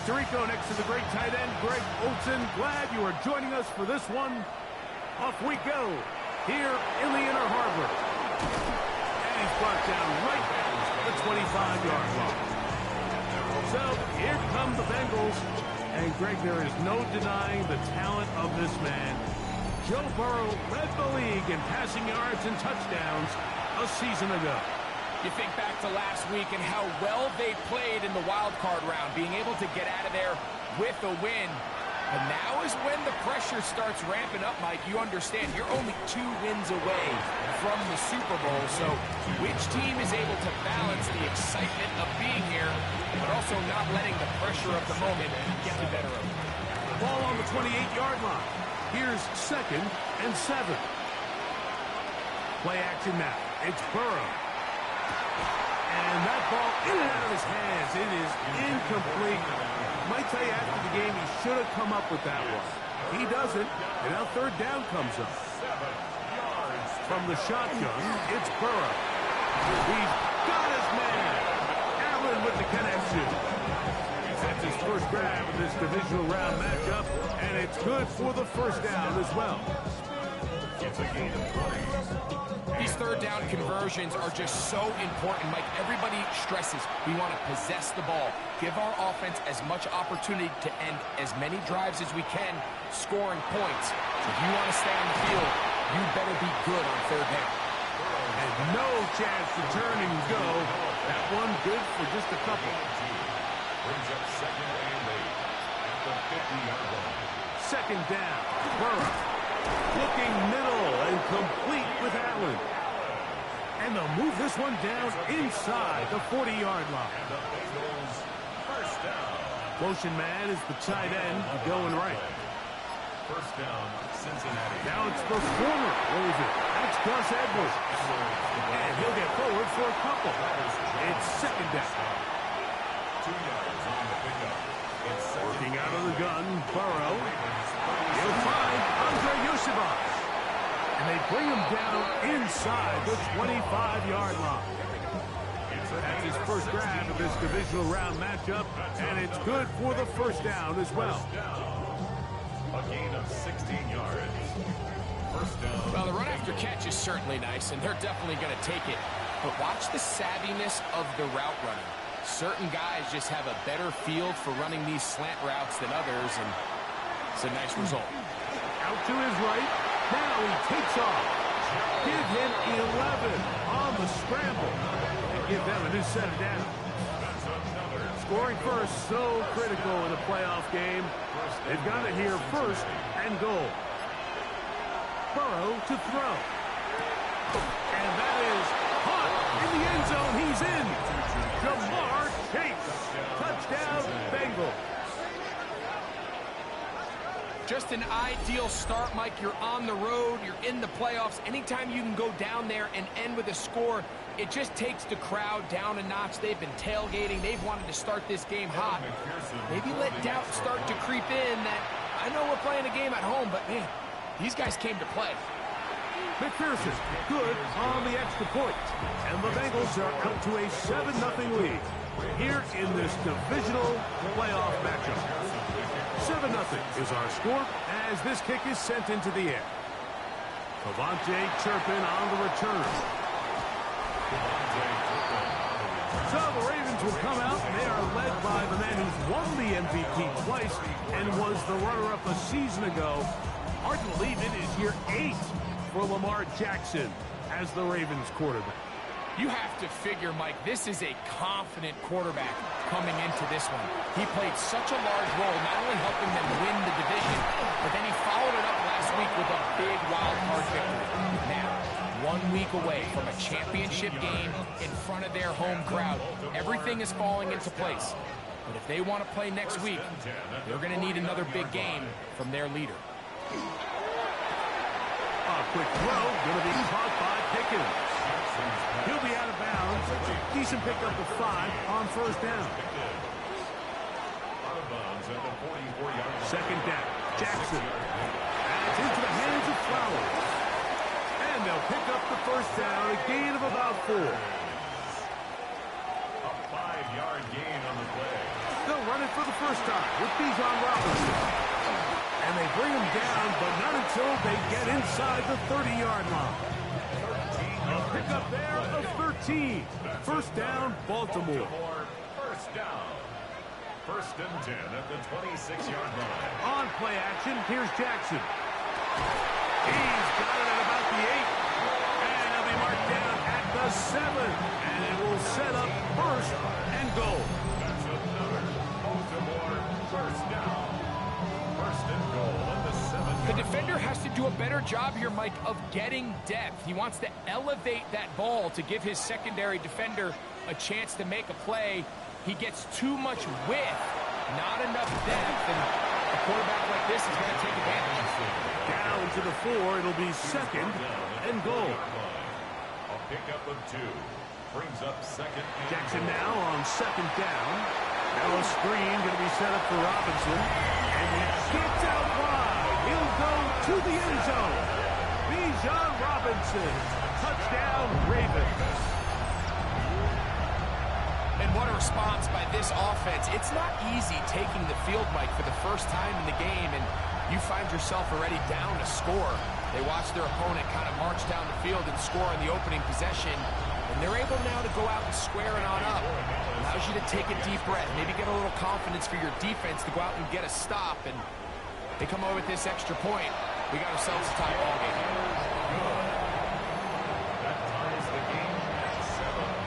Tirico next to the great tight end, Greg Olsen. Glad you are joining us for this one. Off we go here in the Inner Harbor. And he's brought down right at the 25-yard line. So here come the Bengals. And, Greg, there is no denying the talent of this man. Joe Burrow led the league in passing yards and touchdowns a season ago. You think back to last week and how well they played in the wild card round, being able to get out of there with a win. And now is when the pressure starts ramping up, Mike. You understand you're only 2 wins away from the Super Bowl. So which team is able to balance the excitement of being here, but also not letting the pressure of the moment get the better of them? Ball on the 28-yard line. Here's 2nd and 7. Play action now. It's Burrow. And that ball in and out of his hands. It is incomplete. Might tell you after the game he should have come up with that one. He doesn't, and now 3rd down comes up. From the shotgun, it's Burrow. He's got his man. Allen with the connection. That's his first grab of this divisional round matchup, and it's good for the 1st down as well. It's a gain of 20. These 3rd down conversions are just so important, Mike. Everybody stresses we want to possess the ball, give our offense as much opportunity to end as many drives as we can, scoring points. So if you want to stay on the field, you better be good on 3rd down. And no chance to turn and go. That one good for just a couple. Brings up 2nd and 8 at the 50-yard line. 2nd down, Burrow. Looking middle and complete with Allen. And they'll move this one down inside the 40-yard line. And the Bengals first down. Motion man is the tight end going right. First down, Cincinnati. Now it's the former Raven. That's Gus Edwards. And he'll get forward for a couple. It's 2nd down. 2 yards on the pickup. Working out of the gun, Burrow. He'll find Andre Yosibas. And they bring him down inside the 25-yard line. That's his first grab of this divisional round matchup, and it's good for the 1st down as well. A gain of 16 yards. First down. Well, the run after catch is certainly nice, and they're definitely going to take it. But watch the savviness of the route running. Certain guys just have a better feel for running these slant routes than others, and it's a nice result. Out to his right. Now he takes off. Give him 11 on the scramble. And give them a new set of down. Scoring first, so critical in a playoff game. They've got it here, 1st and goal. Burrow to throw. And that is caught in the end zone. He's in. Jamar Chase. Touchdown, Bengals. Just an ideal start, Mike. You're on the road. You're in the playoffs. Anytime you can go down there and end with a score, it just takes the crowd down a notch. They've been tailgating. They've wanted to start this game hot. Maybe let doubt start to creep in that I know we're playing a game at home, but, man, these guys came to play. McPherson, good on the extra point. And the Bengals are out to a 7-0 lead here in this divisional playoff matchup. 7-0 is our score as this kick is sent into the air. Cavante Turpin on the return. So the Ravens will come out, and they are led by the man who's won the MVP twice and was the runner-up a season ago. Hard to believe it is year 8 for Lamar Jackson as the Ravens quarterback. You have to figure, Mike, this is a confident quarterback coming into this one. He played such a large role, not only helping them win the division, but then he followed it up last week with a big wild card victory. Now, 1 week away from a championship game in front of their home crowd, everything is falling into place. But if they want to play next week, they're going to need another big game from their leader. A quick throw, going to be caught by Pickens. He'll be out of bounds. Decent pickup of 5 on 1st down. 2nd down. Jackson. And it's into the hands of Flowers. And they'll pick up the 1st down, a gain of about 4. A 5-yard gain on the play. They'll run it for the first time with Bijan Robinson. And they bring him down, but not until they get inside the 30-yard line. A pickup there of 13. First down, Baltimore. First down. First and 10 at the 26-yard line. On play action, here's Jackson. He's got it at about the 8. And he'll be marked down at the 7. And it will set up first and goal. That's another Baltimore first down. First and goal on the 7. The defender has to do a better job here, Mike, of getting depth. He wants to elevate that ball to give his secondary defender a chance to make a play. He gets too much width, not enough depth, and a quarterback like this is going to take advantage. Down to the 4, it'll be second and goal. A pickup of 2 brings up second. Jackson now on second down. Now a screen going to be set up for Robinson. And he gets out wide. He'll go to the end zone. Bijan Robinson. Touchdown, Ravens. And what a response by this offense. It's not easy taking the field, Mike, for the first time in the game, and you find yourself already down a score. They watch their opponent kind of march down the field and score in the opening possession, and they're able now to go out and square it on up. Allows you to take a deep breath, maybe get a little confidence for your defense to go out and get a stop, and they come over with this extra point. We got ourselves a tie ball game here. That ties the game at 7.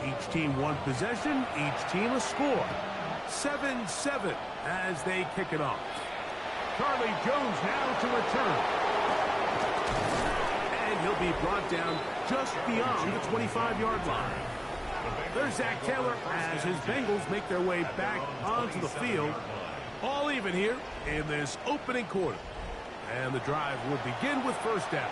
Each team one possession, each team a score. 7-7 as they kick it off. Charlie Jones now to return. And he'll be brought down just beyond the 25-yard line. There's Zach Taylor as his Bengals make their way back onto the field. All even here in this opening quarter. And the drive will begin with first down.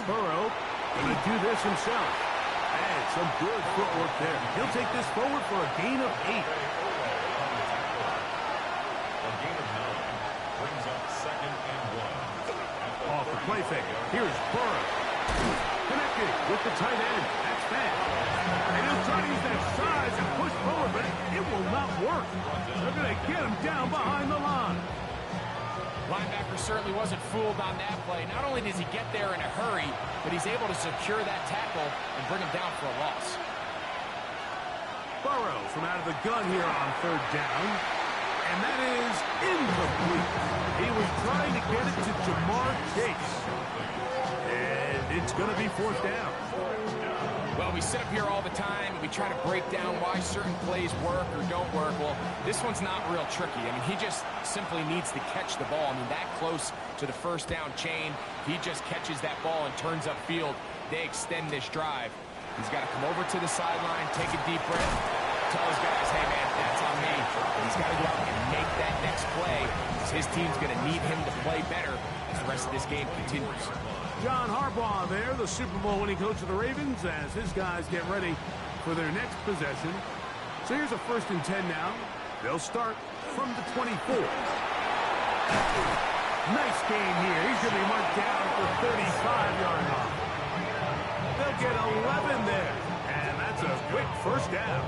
Burrow going to do this himself. And some good footwork there. He'll take this forward for a gain of 8. A gain of 9 brings up second and 1. Off the play fake. Here's Burrow. Connected with the tight end. That's bad. And he'll try to use that size and push forward, but it will not work. They're going to get him down behind the line. Linebacker certainly wasn't fooled on that play. Not only does he get there in a hurry, but he's able to secure that tackle and bring him down for a loss. Burrow from out of the gun here on third down. And that is incomplete. He was trying to get it to Jamar Chase. And it's going to be fourth down. Well, we sit up here all the time, and we try to break down why certain plays work or don't work. Well, this one's not real tricky. I mean, he just simply needs to catch the ball. I mean, that close to the first down chain, he just catches that ball and turns upfield. They extend this drive. He's got to come over to the sideline, take a deep breath, tell his guys, hey, man, that's on me. He's got to go out and make that next play because his team's going to need him to play better as the rest of this game continues. John Harbaugh there, the Super Bowl winning coach of the Ravens, as his guys get ready for their next possession. So here's a first and 10 now. They'll start from the 24. Nice game here. He's going to be marked down for 35-yard line. They'll get 11 there. And that's a quick first down.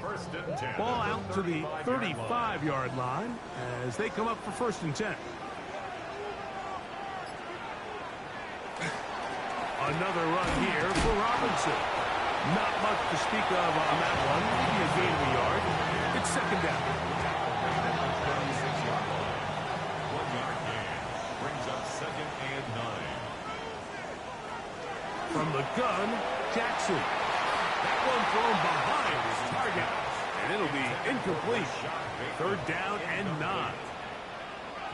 First and 10. Ball out to the 35-yard line as they come up for first and 10. Another run here for Robinson. Not much to speak of on that one. Maybe a gain of a yard. It's second down. 1-yard gain brings up second and 9. From the gun, Jackson. That one thrown behind his target. And it'll be incomplete. Third down and 9.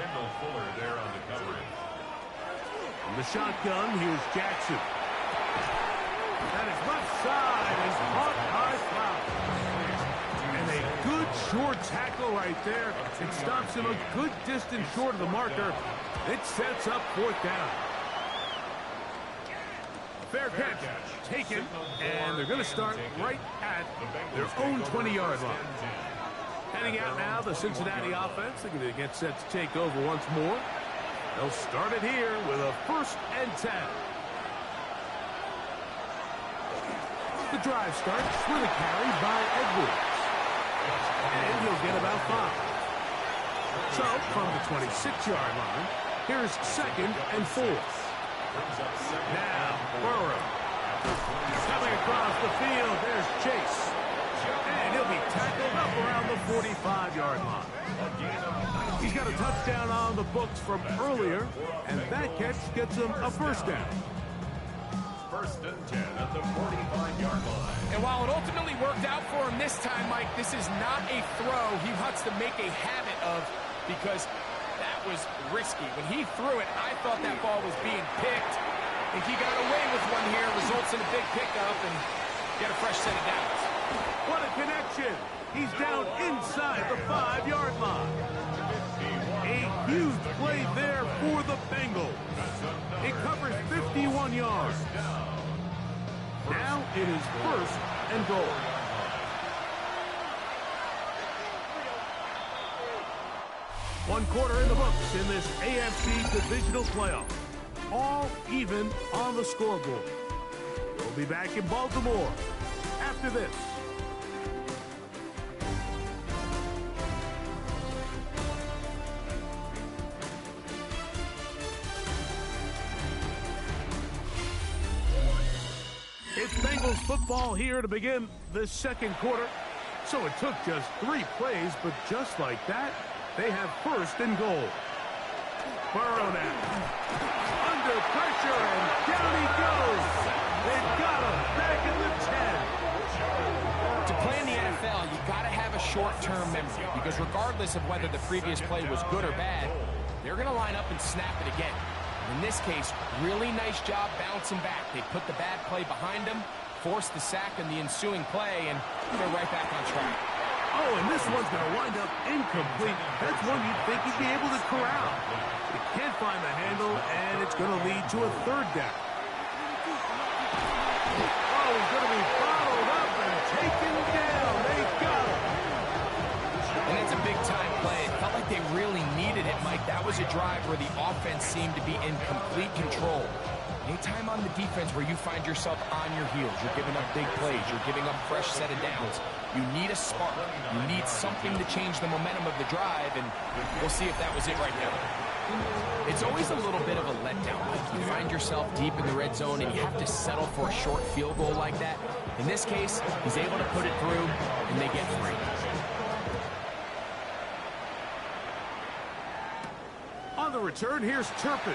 Kendall Fuller there on the coverage. From the shotgun, here's Jackson. And his left side is caught by Flowers. And a good short tackle right there. It stops him a good distance short of the marker. It sets up fourth down. Fair catch taken, and they're going to start right at their own 20-yard line. Heading out now, the Cincinnati offense. They're going to get set to take over once more. They'll start it here with a 1st and 10. The drive starts with a carry by Edwards. And he'll get about 5. So, from the 26-yard line, here's 2nd and 4. Now, Burrow. Coming across the field, there's Chase. And he'll be tackled up around the 45-yard line. He's got a touchdown on the books from earlier, and that catch gets him a 1st down. 1st and 10 at the 45-yard line. And while it ultimately worked out for him this time, Mike, this is not a throw he wants to make a habit of because that was risky. When he threw it, I thought that ball was being picked. I think he got away with one here, results in a big pickup, and get a fresh set of downs. What a connection. He's down inside the 5-yard line. A huge play there for the Bengals. It covers 51 yards. Now it is 1st and goal. One quarter in the books in this AFC Divisional playoff. All even on the scoreboard. We'll be back in Baltimore after this. It's Bengals football here to begin the 2nd quarter. So it took just 3 plays, but just like that, they have 1st and goal. Burrow now. Under pressure, and down he goes. They've got him back in the 10. To play in the NFL, you got to have a short-term memory because regardless of whether the previous play was good or bad, they're going to line up and snap it again. In this case, really nice job bouncing back. They put the bad play behind them, forced the sack in the ensuing play, and they're right back on track. Oh, and this one's going to wind up incomplete. That's one you'd think he'd be able to corral. He can't find the handle, and it's going to lead to a 3rd down. Oh, he's going to be followed up and taken down. They got him. And that's a big-time play. It felt like they really needed it, Mike. That was a drive where the offense seemed to be in complete control. Anytime on the defense where you find yourself on your heels, you're giving up big plays, you're giving up fresh set of downs, you need a spark. You need something to change the momentum of the drive, and we'll see if that was it right now. It's always a little bit of a letdown. Like you find yourself deep in the red zone, and you have to settle for a short field goal like that. In this case, he's able to put it through, and they get 3. On the return, here's Turpin.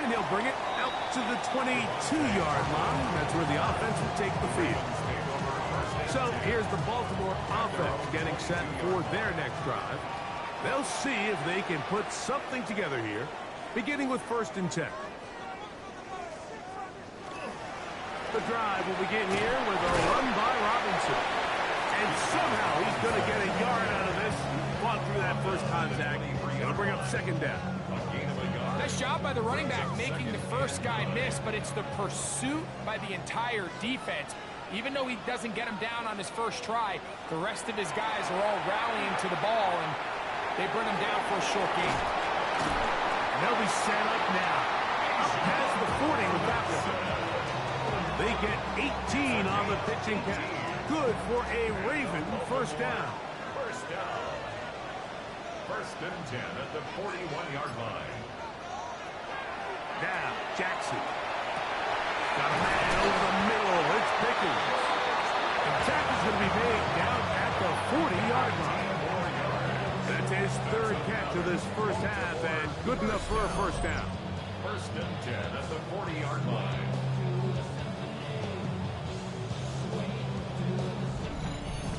And he'll bring it out to the 22-yard line. That's where the offense will take the field. So here's the Baltimore offense getting set for their next drive. They'll see if they can put something together here, beginning with 1st and 10. The drive will begin here with a run by Robinson. And somehow he's going to get a yard out of this. Fought through that first contact. Going to bring up 2nd down. Nice job by the running back making the first guy miss, but it's the pursuit by the entire defense. Even though he doesn't get him down on his first try, the rest of his guys are all rallying to the ball, and they bring him down for a short gain. And they'll be set up now. Up past the 40 with that one. They get 18 on the pitching count. Good for a Raven 1st down. 1st down. 1st and 10 at the 41-yard line. Now, Jackson. Got a man over the middle. It's Pickens. The tackle's going to be made down at the 40-yard line. That's his 3rd catch of this first half, and good enough for a 1st down. 1st and 10 at the 40-yard line.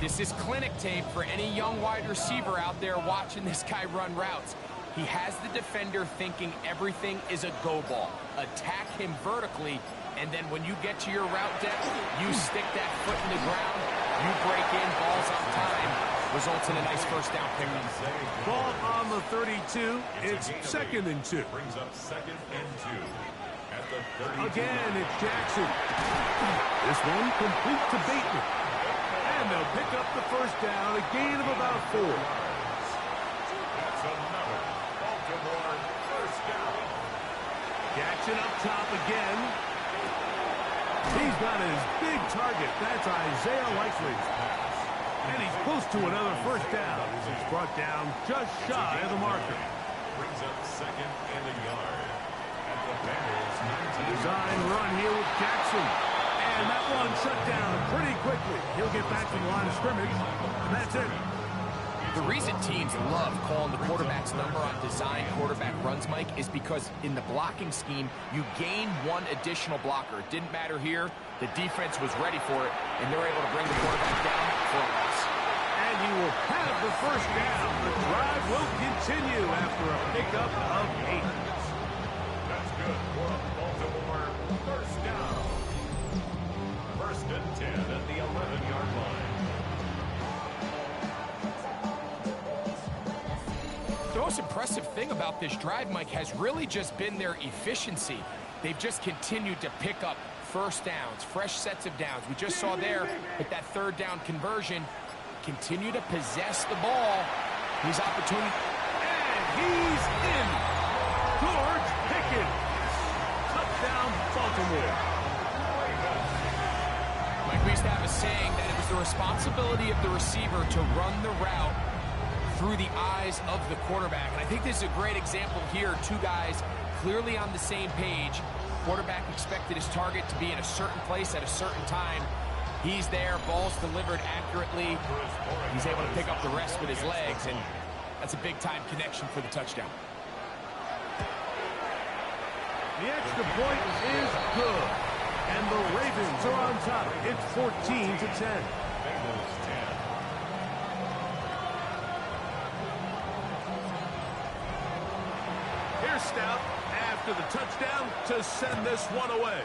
This is clinic tape for any young wide receiver out there watching this guy run routes. He has the defender thinking everything is a go ball. Attack him vertically, and then when you get to your route depth, you stick that foot in the ground, you break in, balls on time, results in a nice 1st down pickup. Ball on the 32. It's 2nd and 2. Brings up 2nd and 2. At the 32. Again, it's Jackson. This one complete to Bateman. And And they'll pick up the first down, a gain of about 4. That's another Baltimore first down. Jackson up top again. He's got his big target. That's Isaiah Likely's pass. And he's close to another first down as he's brought down just shy of the marker. Brings up second and a yard. At the Bengals 19. Design run here with Jackson. And that one shut down pretty quickly. He'll get back to the line of scrimmage. And that's it. The reason teams love calling the quarterback's number on design quarterback runs, Mike, is because in the blocking scheme, you gain one additional blocker. It didn't matter here. The defense was ready for it, and they're able to bring the quarterback down for a loss. And he will have the first down. The drive will continue after a pickup of 8. That's good for a Baltimore first down. First and 10 at the 11-yard line. The most impressive thing about this drive, Mike, has really just been their efficiency. They've just continued to pick up first downs, fresh sets of downs. We just saw there with that third down conversion, continue to possess the ball. His opportunity. And he's in. George Pickens. Touchdown, Baltimore. Mike, we used to have a saying that it was the responsibility of the receiver to run the route through the eyes of the quarterback. And I think this is a great example here. Two guys clearly on the same page. Quarterback expected his target to be in a certain place at a certain time. He's there, ball's delivered accurately. He's able to pick up the rest with his legs, and that's a big-time connection for the touchdown. The extra point is good. And the Ravens are on top. It's 14-10. Bengals 10. Here's Stout after the touchdown to send this one away.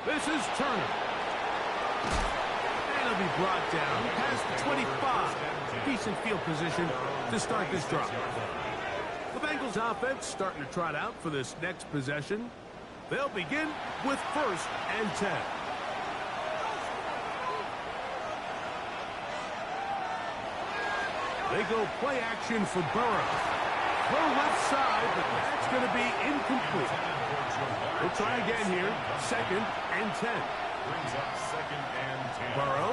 This is Turner. And he'll be brought down past the 25. Decent field position to start this drive. The Bengals offense starting to trot out for this next possession. They'll begin with first and 10. They go play action for Burrow. Throw left side, but that's going to be incomplete. We'll try again here. Second and 10. Brings up second and 10. Burrow.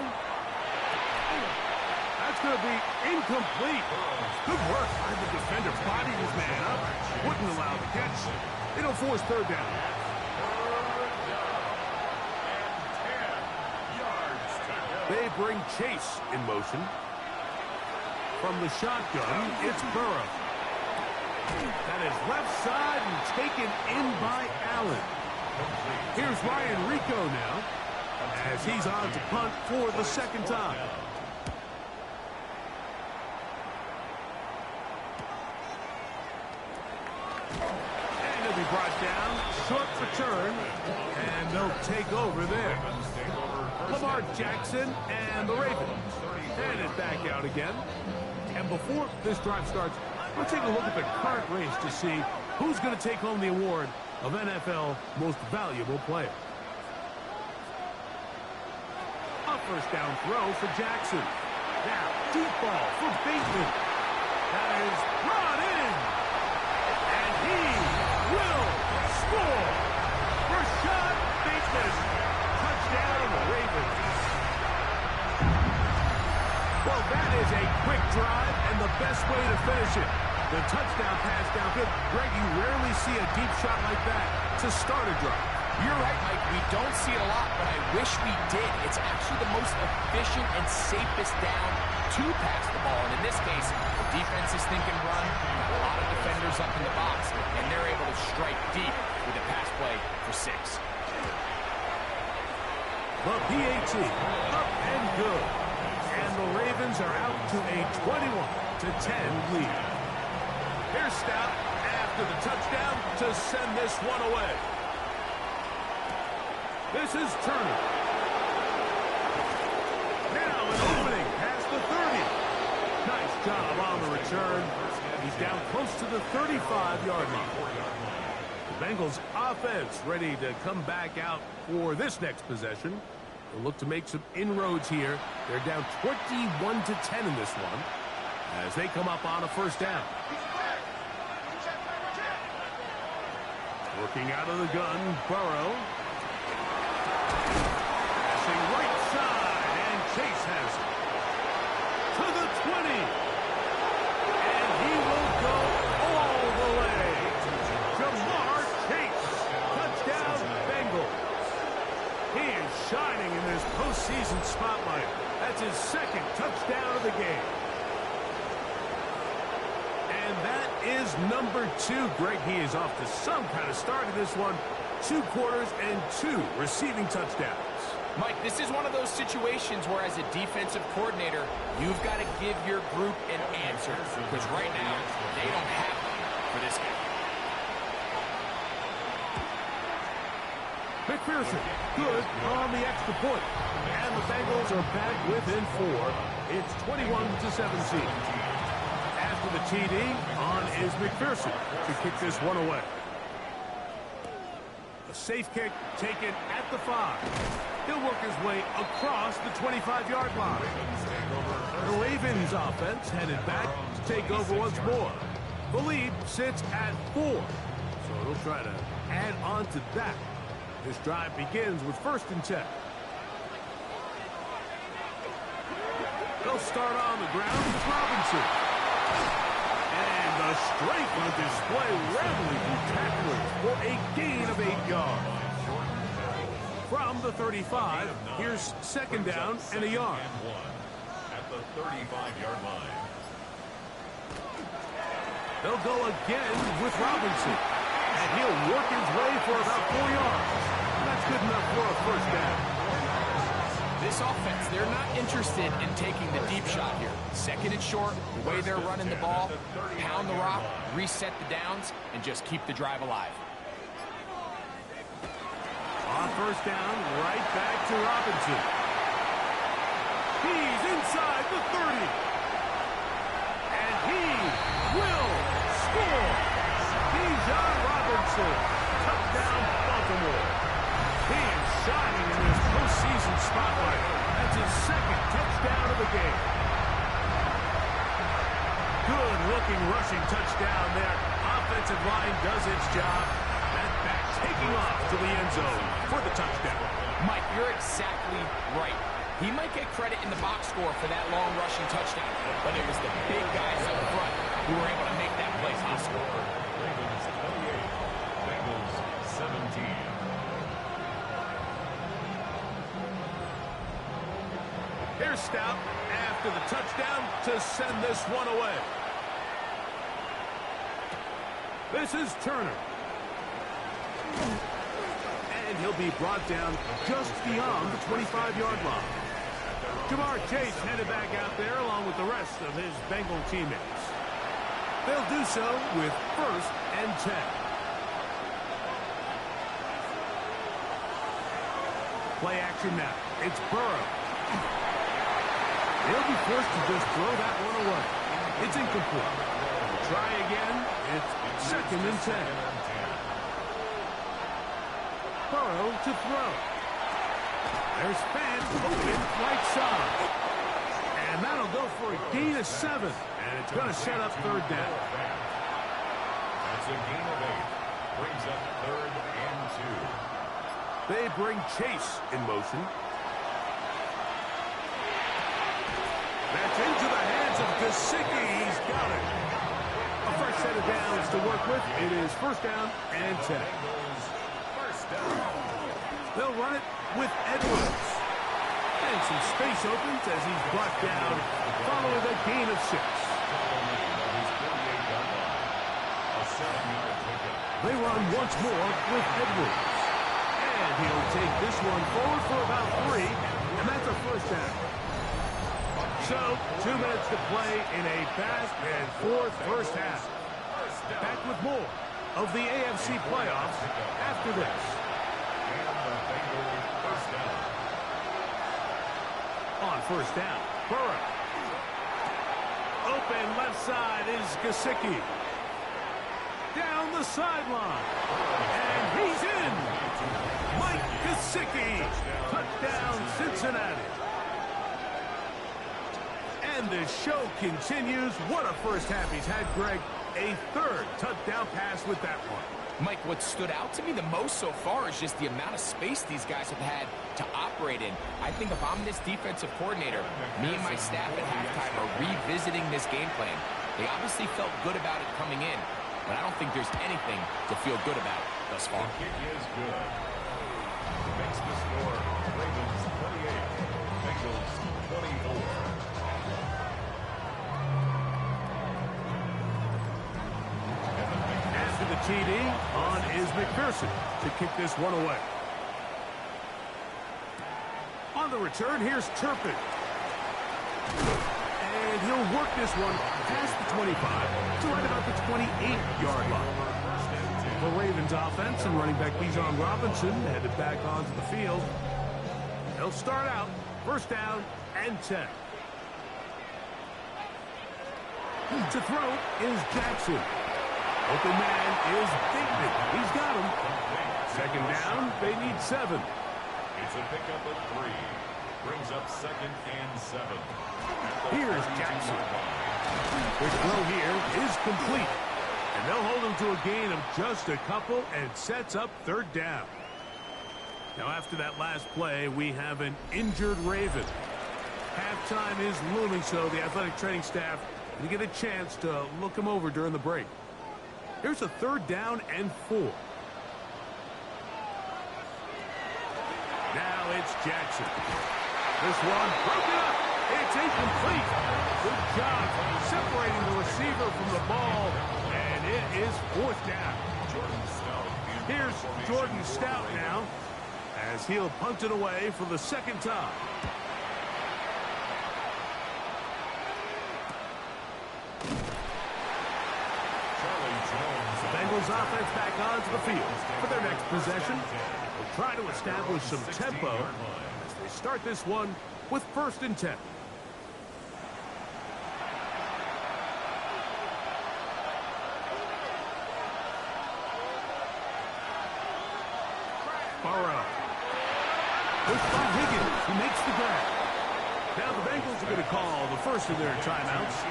That's going to be incomplete. Good work by the defender. Bodied his man up. Wouldn't allow the catch. It'll force third down. They bring Chase in motion. From the shotgun, it's Burrow. That is left side and taken in by Allen. Here's Ryan Rico now, as he's on to punt for the second time. And he'll be brought down, short return, and they'll take over there. Lamar Jackson and the Ravens. And it back out again. And before this drive starts, we'll take a look at the current race to see who's going to take home the award of NFL Most Valuable Player. A first down throw for Jackson. Now, deep ball for Bateman. That is brought in. And he will score. Rashad Bateman. Touchdown, Ravens. Well, that is a quick drive and the best way to finish it. The touchdown pass downfield. Greg, you rarely see a deep shot like that to start a drive. You're right, Mike. We don't see it a lot, but I wish we did. It's actually the most efficient and safest down to pass the ball. And in this case, the defense is thinking run, a lot of defenders up in the box, and they're able to strike deep with a pass play for 6. The PAT, up and good. And the Ravens are out to a 21-10 lead. Here's Stout after the touchdown to send this one away. This is Turner. Now an opening past the 30. Nice job on the return. He's down close to the 35-yard line. The Bengals offense ready to come back out for this next possession. They'll look to make some inroads here. They're down 21-10 in this one as they come up on a first down. Working out of the gun, Burrow. Passing right side, and Chase has it. To the 20. And he will go all the way. Jamar Chase. Touchdown, Bengals. He is shining in this postseason spotlight. That's his second touchdown of the game. And that is number 2. Greg, he is off to some kind of start in this one. 2 quarters and 2 receiving touchdowns. Mike, this is one of those situations where as a defensive coordinator, you've got to give your group an answer. Because right now, they don't have one for this game. McPherson, good on the extra point. And the Bengals are back within 4. It's 21-17. After the TD, on is McPherson to kick this one away. A safe kick taken at the 5. He'll work his way across the 25-yard line. The Ravens offense headed back to take over once more. The lead sits at 4. So they'll try to add on to that. This drive begins with 1st and 10. They'll start on the ground with Robinson. And the strength on display, rambling through tacklers for a gain of 8 yards. From the 35, here's 2nd down and a yard. At the 35-yard line. They'll go again with Robinson. And he'll work his way for about 4 yards. That's good enough for a first down. This offense, they're not interested in taking the deep shot here. 2nd and short, the way they're running the ball, pound the rock, reset the downs, and just keep the drive alive. On 1st down, right back to Robinson. He's inside the 30. And he will score. Bijan Robinson. Touchdown, Baltimore. He is shining in this postseason spotlight. That's his 2nd touchdown of the game. Good-looking rushing touchdown there. Offensive line does its job. That back taking off to the end zone for the touchdown. Mike, you're exactly right. He might get credit in the box score for that long rushing touchdown, but it was the big guys up front who were able to make that play possible. Ravens 28, Bengals 17. Here's Stout after the touchdown to send this one away. This is Turner. And he'll be brought down just beyond the 25-yard line. Jamar Chase headed back out there along with the rest of his Bengal teammates. They'll do so with 1st and 10. Play action now. It's Burrow. He'll be forced to just throw that one away. It's incomplete. Try again. It's 2nd and 10. Burrow to throw. There's Fant open right side. And that'll go for a gain of 7. And it's going to set up 3rd down. That's a gain of 8. Brings up 3rd and 2. They bring Chase in motion. That's into the hands of Gesicki. He's got it. A fresh set of downs to work with. It is 1st down and 10. First down. They'll run it with Edwards. And some space opens as he's brought down following a gain of 6. They run once more with Edwards. And he'll take this one forward for about 3. And that's a 1st down. So, 2 minutes to play in a back and forth first half. Back with more of the AFC playoffs after this. On 1st down, Burrow. Open left side is Gesicki. Down the sideline. And he's in. Mike Gesicki. Touchdown. down, Cincinnati. And the show continues. What a first half he's had, Greg. A third touchdown pass with that one. Mike, what stood out to me the most so far is just the amount of space these guys have had to operate in. I think if I'm this defensive coordinator, me and my staff at halftime are revisiting this game plan. They obviously felt good about it coming in, but I don't think there's anything to feel good about thus far. The kick is good. Makes the score Ravens 28, Bengals 24. After the TD, on is McPherson to kick this one away. On the return, here's Turpin. And he'll work this one past the 25 to right about the 28-yard line. The Ravens offense and running back Bijan Robinson headed back onto the field. They'll start out first down and 10. To throw is Jackson. Open man is Bateman. He's got him. Second down, they need 7. It's a pickup of 3. Brings up 2nd and 7. Here's Jackson. The throw here is complete. And they'll hold him to a gain of just a couple and sets up third down. Now after that last play, we have an injured Raven. Halftime is looming, so the athletic training staff will get a chance to look him over during the break. Here's a third down and 4. Now it's Jackson. This one broken up. It's incomplete. Good job separating the receiver from the ball. And it is fourth down. Here's Jordan Stout now as he'll punt it away for the second time. The Bengals offense back onto the field for their next possession. They'll try to establish some tempo as they start this one with 1st and 10. Burrow. Pushed by Higgins, who makes the grab. Now the Bengals are going to call the first of their timeouts,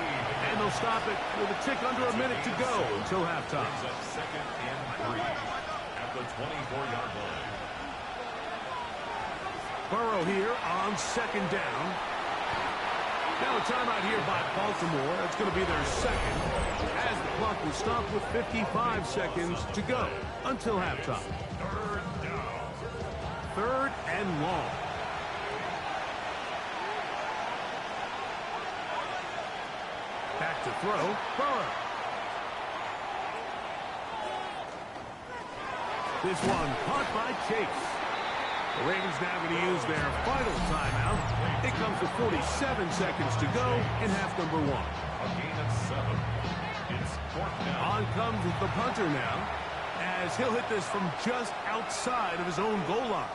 and they'll stop it with a tick under a minute to go until halftime. Brings up 2nd and 3 at the 24-yard line. Burrow here on 2nd down. Now a timeout here by Baltimore. That's going to be their second, as the clock will stop with 55 seconds to go until halftime. 3rd and long. Back to throw. Burrow. This one caught by Chase. The Ravens now going to use their final timeout. It comes with 47 seconds to go in half number 1. A gain of 7. It's 4th down. On comes the punter now, as he'll hit this from just outside of his own goal line.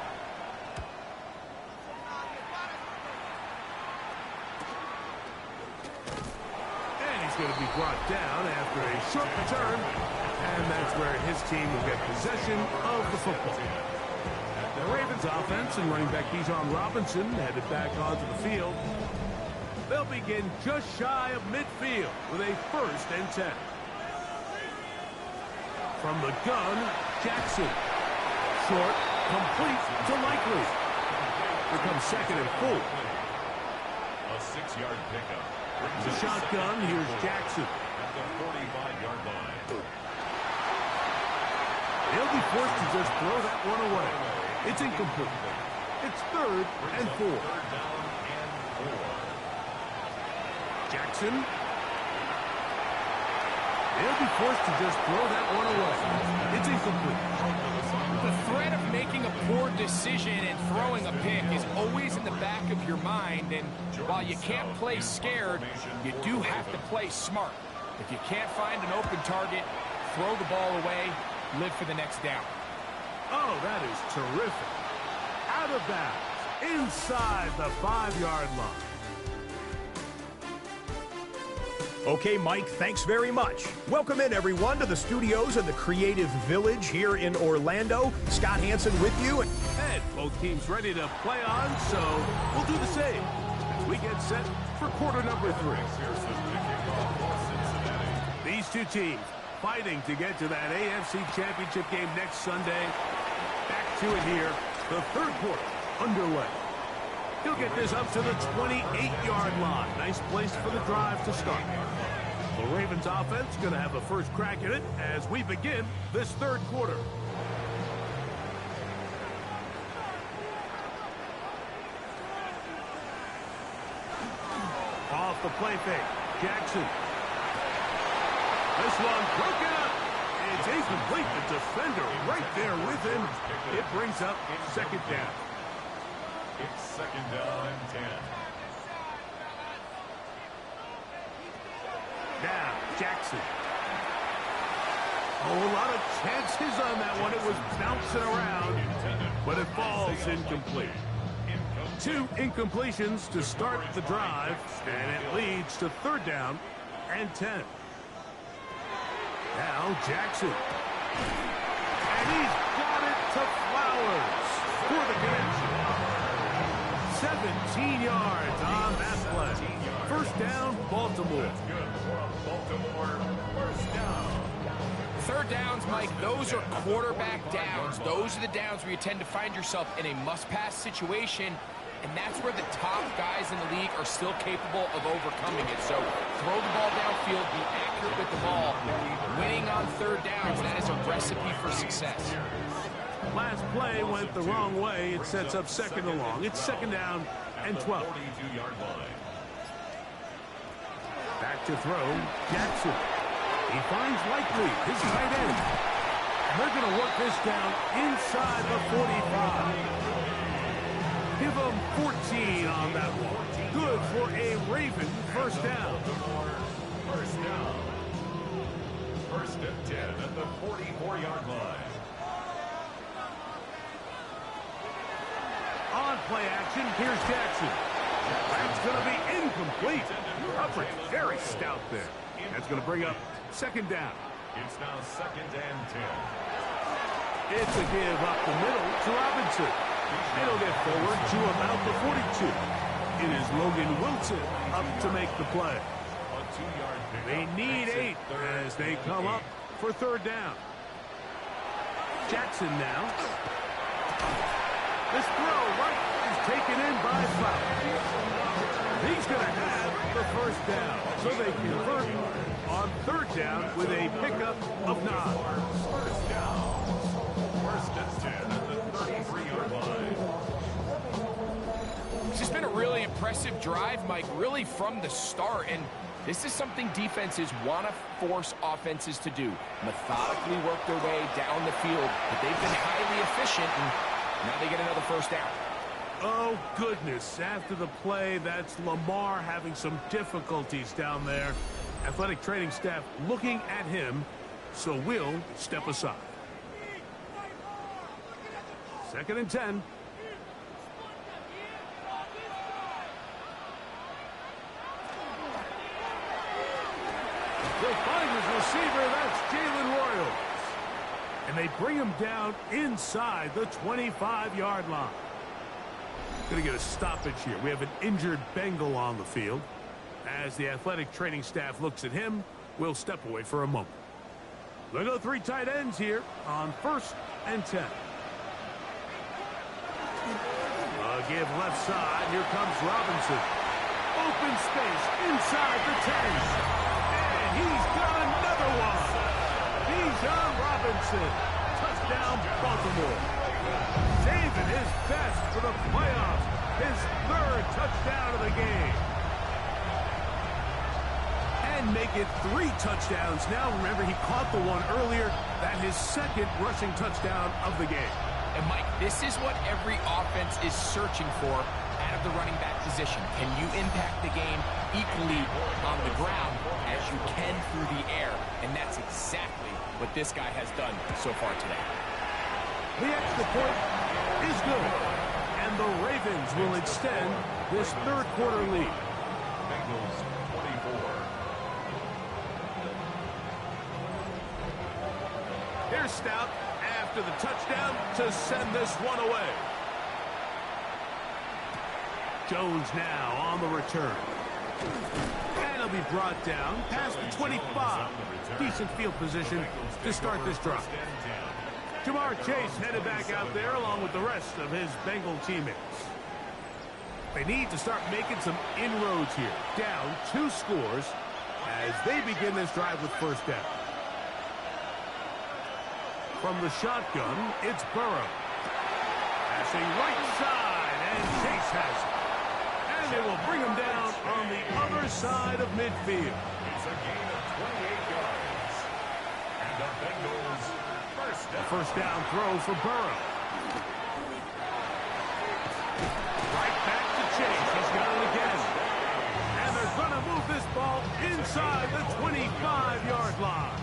And he's going to be brought down after a short return, and that's where his team will get possession of the football. The Ravens offense and running back Bijan Robinson headed back onto the field. They'll begin just shy of midfield with a 1st and 10. From the gun, Jackson. Short, complete to Likely. Here comes 2nd and 4. A 6-yard pickup. The shotgun, here's Jackson. At the 45-yard line. He'll be forced to just throw that one away. It's incomplete. It's 3rd and 4. 3rd down and 4. Jackson. He'll be forced to just throw that one away. It's incomplete. The threat of making a poor decision and throwing a pick is always in the back of your mind, and while you can't play scared, you do have to play smart. If you can't find an open target, throw the ball away, live for the next down. Oh, that is terrific. Out of bounds, inside the 5-yard line. Okay, Mike, thanks very much. Welcome in, everyone, to the studios in the Creative Village here in Orlando. Scott Hansen with you. And both teams ready to play on, so we'll do the same as we get set for quarter number 3. These two teams fighting to get to that AFC Championship game next Sunday. Back to it here, the third quarter underway. He'll get this up to the 28-yard line. Nice place for the drive to start. The Ravens offense going to have the first crack at it as we begin this third quarter. Off the play fake, Jackson. This one broken up. It's incomplete. The defender right there with him. It brings up second down. It's second down and 10. Now, Jackson. Oh, a lot of chances on that one. It was bouncing around, but it falls incomplete. 2 incompletions to start the drive, and it leads to third down and 10. Now, Jackson. And he's got it to Flowers for the connection. 17 yards on that play. First down, Baltimore. That's good for Baltimore. First down. Third downs, Mike, those are quarterback downs. Those are the downs where you tend to find yourself in a must-pass situation, and that's where the top guys in the league are still capable of overcoming it. So throw the ball downfield, be accurate with the ball. Winning on third downs, that is a recipe for success. Last play went the wrong way. It sets up second and long. It's second down and 12. 42-yard line. Back to throw, Jackson. He finds Likely, his tight end. They're going to work this down inside the 45. Give them 14 on that one. Good for a Raven first down. First down. First and 10 at the 44-yard line. On play action, here's Jackson. That's going to be incomplete. Hubbard, very stout there. That's going to bring up second down. It's now second and 10. It's a give up the middle to Robinson. It'll get forward to about the 42. It is Logan Wilson up to make the play. A 2-yard pickup. They need 8 as they come up for third down. Jackson now. This throw right is taken in by Flowers. He's going to have the first down. So they convert on third down with a pickup of 9. First down. First and 10 at the 33-yard line. It's just been a really impressive drive, Mike, really from the start. And this is something defenses want to force offenses to do. Methodically work their way down the field. But they've been highly efficient, and now they get another first down. Oh, goodness. After the play, that's Lamar having some difficulties down there. Athletic training staff looking at him, so we'll step aside. Second and 10. They'll find his receiver. That's Jalen Royals. And they bring him down inside the 25-yard line. Going to get a stoppage here. We have an injured Bengal on the field. As the athletic training staff looks at him, we'll step away for a moment. They go 3 tight ends here on first and 10. Give left side. Here comes Robinson. Open space inside the 10. And he's got another one. Bijan Robinson. Touchdown, Baltimore. Saving his best for the playoffs. His 3rd touchdown of the game. And make it 3 touchdowns now. Remember, he caught the one earlier. That his 2nd rushing touchdown of the game. And, Mike, this is what every offense is searching for out of the running back position. Can you impact the game equally on the ground as you can through the air? And that's exactly what this guy has done so far today. The extra point is good. And the Ravens will extend this 3rd quarter lead. Bengals 24. Here's Stout after the touchdown to send this one away. Jones now on the return. And he'll be brought down past the 25. Decent field position to start this drive. Jamar Chase headed back out there along with the rest of his Bengal teammates. They need to start making some inroads here. Down 2 scores as they begin this drive with first down. From the shotgun, it's Burrow. Passing right side, and Chase has it. And they will bring him down on the other side of midfield. It's a gain of 28 yards. And the Bengals first down throw for Burrow. Right back to Chase. He's got it again. And they're going to move this ball inside the 25-yard line.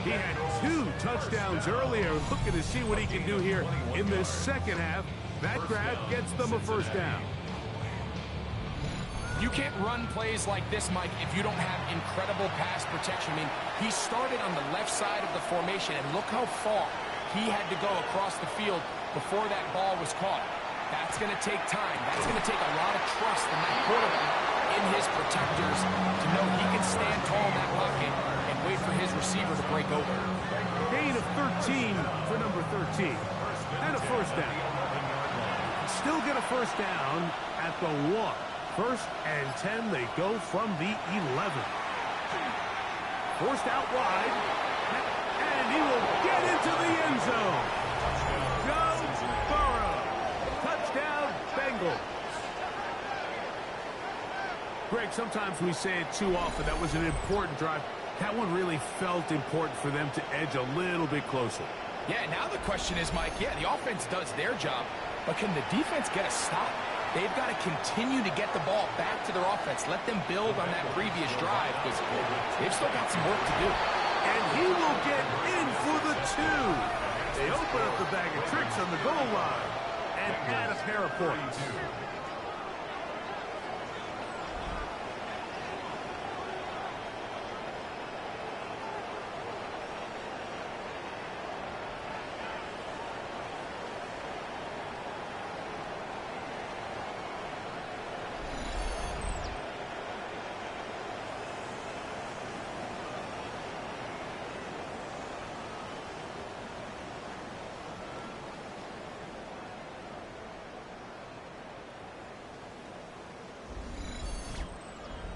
He had 2 touchdowns earlier. Looking to see what he can do here in this second half. That grab gets them a first down. You can't run plays like this, Mike, if you don't have incredible pass protection. I mean, he started on the left side of the formation, and look how far he had to go across the field before that ball was caught. That's going to take time. That's going to take a lot of trust in that quarterback, in his protectors, to know he can stand tall in that pocket and wait for his receiver to break over. Gain of 13 for number 13. And a first down. Still get a first down at the 1. First and 10, they go from the 11. Forced out wide, and he will get into the end zone. Joe Burrow. Touchdown, Bengals. Greg, sometimes we say it too often. That was an important drive. That one really felt important for them to edge a little bit closer. Yeah, now the question is, Mike, the offense does their job, but can the defense get a stop? They've got to continue to get the ball back to their offense. Let them build on that previous drive because they've still got some work to do. And he will get in for the 2. They open up the bag of tricks on the goal line and add a pair of points.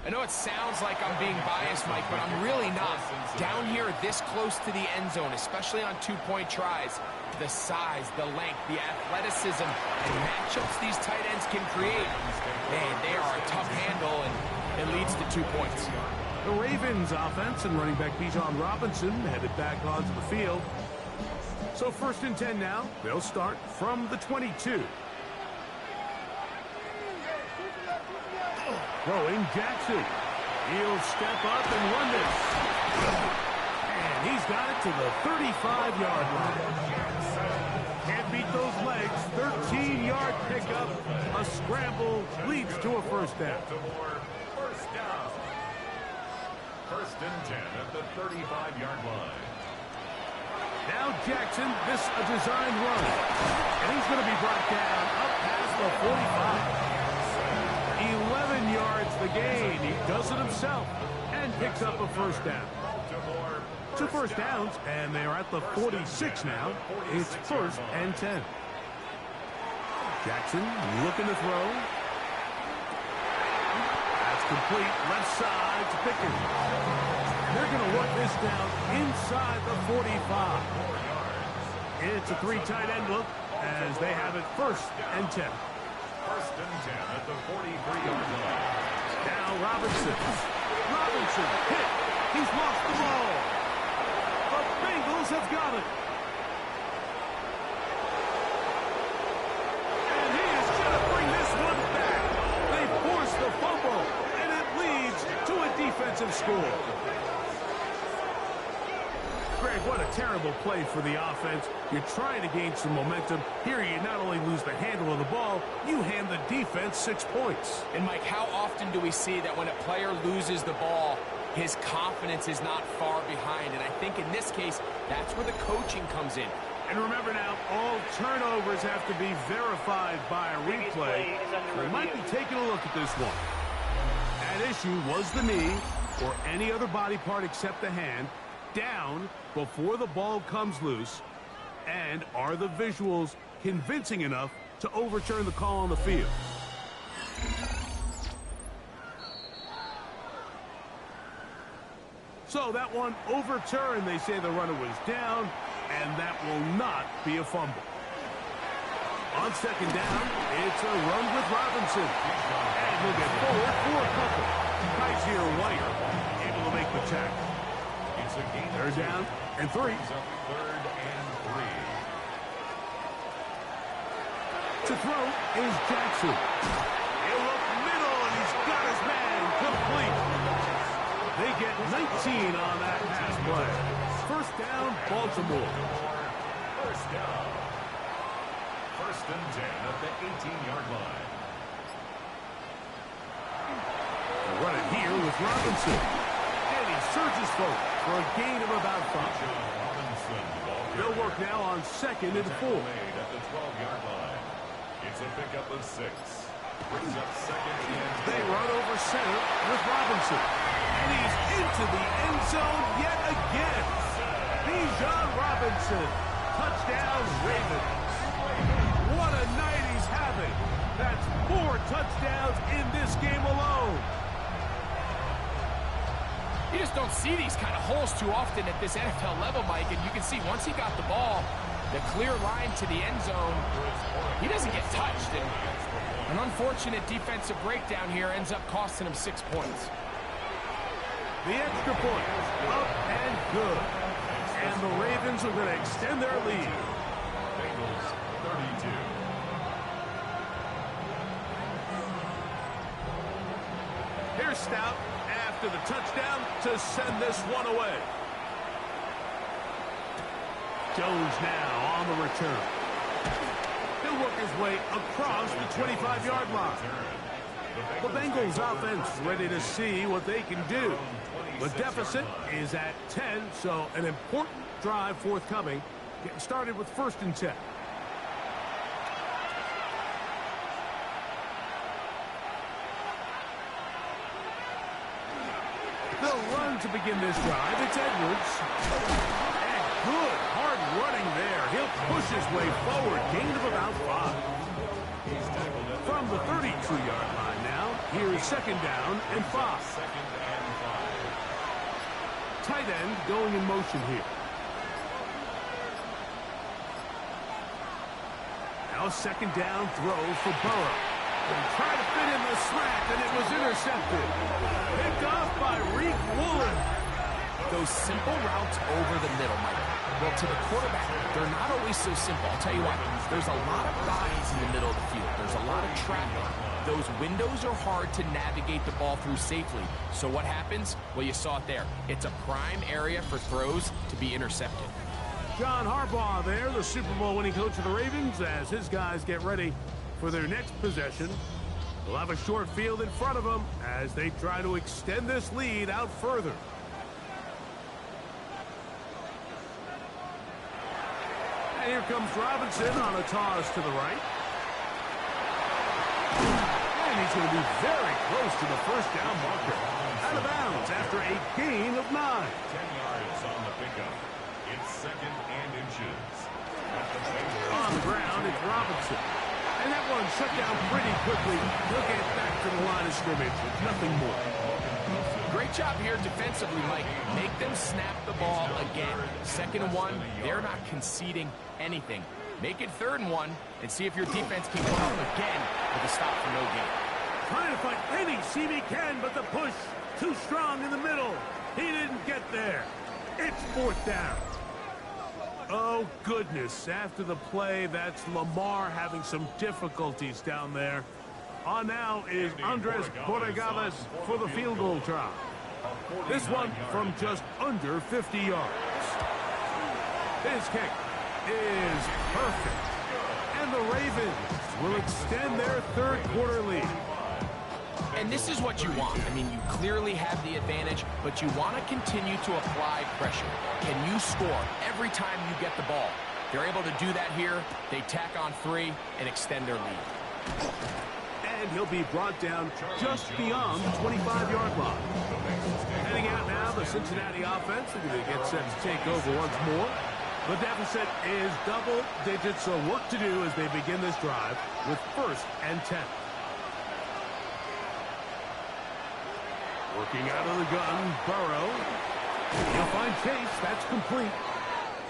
I know it sounds like I'm being biased, Mike, but I'm really not. Down here this close to the end zone, especially on 2-point tries, the size, the length, the athleticism, and matchups these tight ends can create, man, they are a tough handle, and it leads to 2 points. The Ravens offense and running back Bijan Robinson headed back onto the field. So first and 10 now. They'll start from the 22. Throwing Jackson. He'll step up and run this. And he's got it to the 35-yard line. Can't beat those legs. 13-yard pickup. A scramble leads to a first down. First and 10 at the 35-yard line. Now Jackson, this a designed run. And he's going to be brought down up past the 45. 11 yards the gain. He does it himself and picks up a first down. 2 first downs, and they are at the 46 now. It's first and 10. Jackson looking to throw. That's complete. Left side to Pickens. They're going to work this down inside the 45. It's a 3 tight end look as they have it first and 10. First and 10 at the 43-yard line. Now Robinson. Robinson hit. He's lost the ball. The Bengals have got it. And he is going to bring this one back. They force the fumble, and it leads to a defensive score. Greg, what a terrible play for the offense. You're trying to gain some momentum. Here you not only lose the handle of the ball, you hand the defense 6 points. And, Mike, how often do we see that when a player loses the ball, his confidence is not far behind? And I think think in this case, that's where the coaching comes in. And remember now, all turnovers have to be verified by a replay. We might be taking a look at this one. At issue was the knee, or any other body part except the hand, down before the ball comes loose. And are the visuals convincing enough to overturn the call on the field? So that one overturned. They say the runner was down, and that will not be a fumble. On second down, it's a run with Robinson. And he'll get forward for a couple. Kaiser White able to make the tackle. They're down and 3. Third and 3. To throw is Jackson. He'll look middle, and he's got his man complete. They get 19 on that pass play. First down, Baltimore. First down. First and 10 at the 18-yard line. They'll run it here with Robinson. And he surges forward for a gain of about 5. They'll work now on second and 4. At the 12-yard line. It's a pickup of 6. Brings up second and 2. They run over center with Robinson. And he's into the end zone yet again. Bijan Robinson. Touchdown, Ravens. What a night he's having. That's 4 touchdowns in this game alone. You just don't see these kind of holes too often at this NFL level, Mike, and you can see once he got the ball, the clear line to the end zone, he doesn't get touched. And an unfortunate defensive breakdown here ends up costing him 6 points. The extra point, up and good. And the Ravens are going to extend their lead. Bengals 32. Here's Stout after the touchdown to send this one away. Jones now on the return. He'll work his way across the 25-yard line. The Bengals offense ready to see what they can do. The deficit is at 10, so an important drive forthcoming. Getting started with first and 10. They'll run to begin this drive. It's Edwards. And good hard running there. He'll push his way forward. Gain of about 5. From the 32-yard line now, here's second down and 5. Tight end going in motion here. Now second down throw for Burrow. And try to fit in the slant, and it was intercepted. Picked off by Reek Woolen. Those simple routes over the middle, Mike. Well, to the quarterback, they're not always so simple. I'll tell you what, there's a lot of bodies in the middle of the field. There's a lot of traffic. Those windows are hard to navigate the ball through safely. So what happens? Well, you saw it there. It's a prime area for throws to be intercepted. John Harbaugh there, the Super Bowl winning coach of the Ravens, as his guys get ready for their next possession. They'll have a short field in front of them as they try to extend this lead out further. And here comes Robinson on a toss to the right. And he's going to be very close to the first down marker. Out of bounds after a gain of 9. 10 yards on the pickup. It's second and inches. On the ground, it's Robinson. And that one shut down pretty quickly. He'll get back to the line of scrimmage with nothing more. Great job here defensively, Mike. Make them snap the ball again. Second and 1, they're not conceding anything. Make it third and 1 and see if your defense can come up again with a stop for no gain. Trying to find any seam he can, but the push too strong in the middle. He didn't get there. It's fourth down. Oh, goodness. After the play, that's Lamar having some difficulties down there. On now is Andres Borregales for the field goal try. This one from just under 50 yards. His kick is perfect. And the Ravens will extend their third quarter lead. And this is what you want. I mean, you clearly have the advantage, but you want to continue to apply pressure. Can you score every time you get the ball? They're able to do that here. They tack on 3 and extend their lead. And he'll be brought down just beyond the 25-yard line. Heading out now, the Cincinnati offense. They're going to get set to take over once more. The deficit is double digits, so work to do as they begin this drive with 1st and 10. Working out of the gun, Burrow. He'll find Chase. That's complete.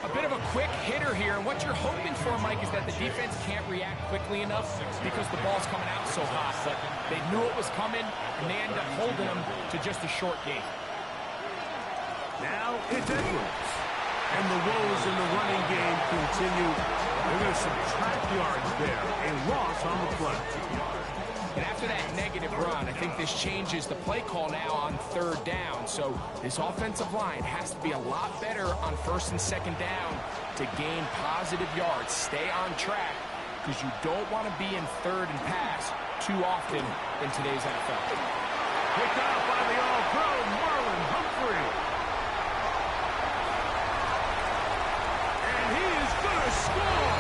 A bit of a quick hitter here, and what you're hoping for, Mike, is that the defense can't react quickly enough because the ball's coming out so hot. But they knew it was coming, and they end up holding them to just a short gain. Now it's Edwards. And the woes in the running game continue. They're going to subtract yards there. A loss on the play. And after that negative run, I think this changes the play call now on 3rd down. So this offensive line has to be a lot better on 1st and 2nd down to gain positive yards. Stay on track because you don't want to be in 3rd and pass too often in today's NFL. Picked out by the All-Pro, Marlon Humphrey. And he is going to score.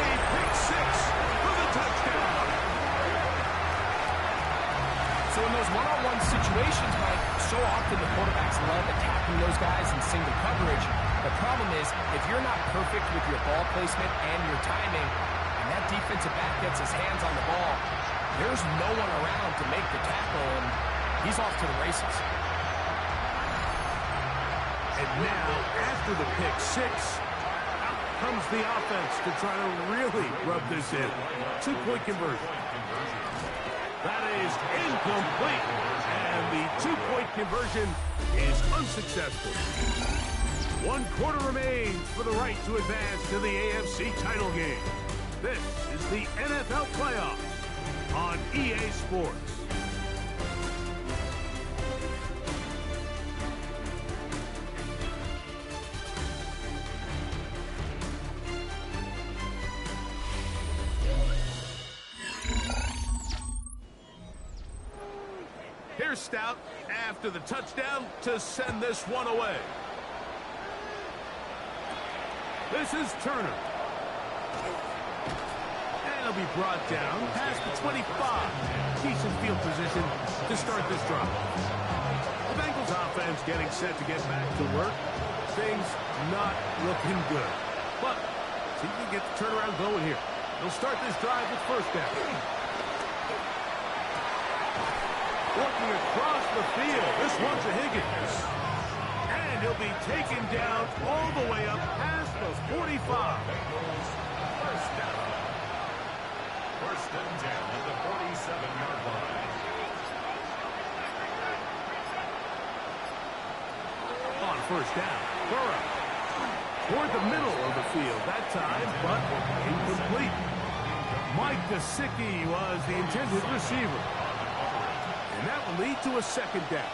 A pick 6 for the touchdown. So in those one-on-one situations, Mike, so often the quarterbacks love attacking those guys in single coverage. The problem is, if you're not perfect with your ball placement and your timing, and that defensive back gets his hands on the ball, there's no one around to make the tackle, and he's off to the races. And now, after the pick 6, out comes the offense to try to really rub this in. 2-point conversion. That is incomplete. And the 2-point conversion is unsuccessful. 1 quarter remains for the right to advance to the AFC title game. This is the NFL Playoffs on EA Sports. Here's Stout after the touchdown to send this one away. This is Turner. And he'll be brought down past the 25. Decent field position to start this drive. The Bengals offense getting set to get back to work. Things not looking good. But see if we can get the turnaround going here. They'll start this drive with 1st down. Working across the field. This one's a Higgins. And he'll be taken down all the way up past the 45. 1st down. 1st and 10 at the 47-yard line. On 1st down, Burrow. Toward the middle of the field that time, but incomplete. Mike Gesicki was the intended receiver. And that will lead to a 2nd down.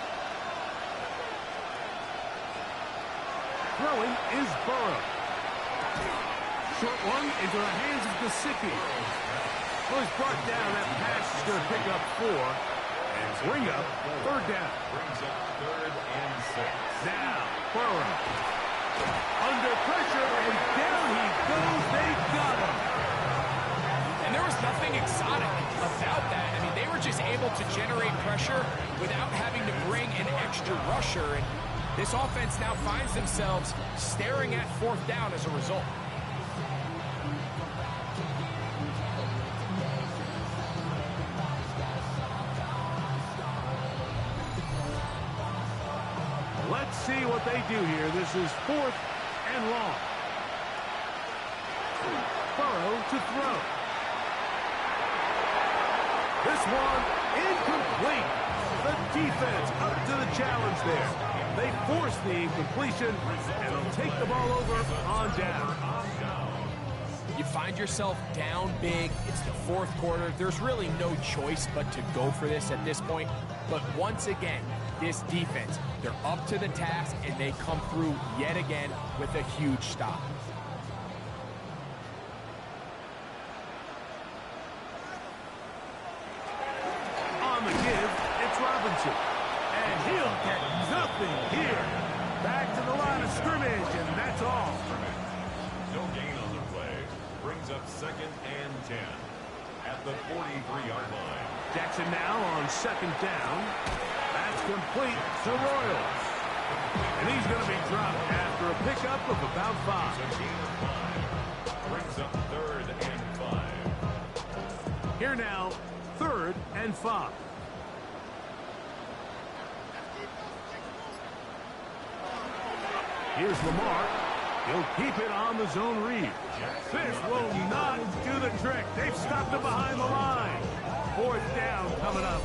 Throwing is Burrow. Short one into the hands of Gesicki. Well, he's brought down. That pass is going to pick up 4 and bring up 3rd down. Brings up 3rd and 6. Now, Burrow. Under pressure, and down he goes. They got him. And there was nothing exotic about that. I mean, they were just able to generate pressure without having to bring an extra rusher. And this offense now finds themselves staring at 4th down as a result. Let's see what they do here. This is 4th and long. Burrow to throw. This one incomplete. The defense up to the challenge there. They force the incompletion, and they'll take the ball over on down. You find yourself down big. It's the 4th quarter. There's really no choice but to go for this at this point. But once again, this defense, they're up to the task, and they come through yet again with a huge stop. On the give, look at nothing here. Back to the line of scrimmage, and that's all. No gain on the play. Brings up 2nd and 10 at the 43-yard line. Jackson now on 2nd down. That's complete to Royals. And he's going to be dropped after a pickup of about 5. A gain of 5. Brings up 3rd and 5. Here now, 3rd and 5. Here's Lamar. He'll keep it on the zone read. This will not do the trick. They've stopped him behind the line. 4th down coming up.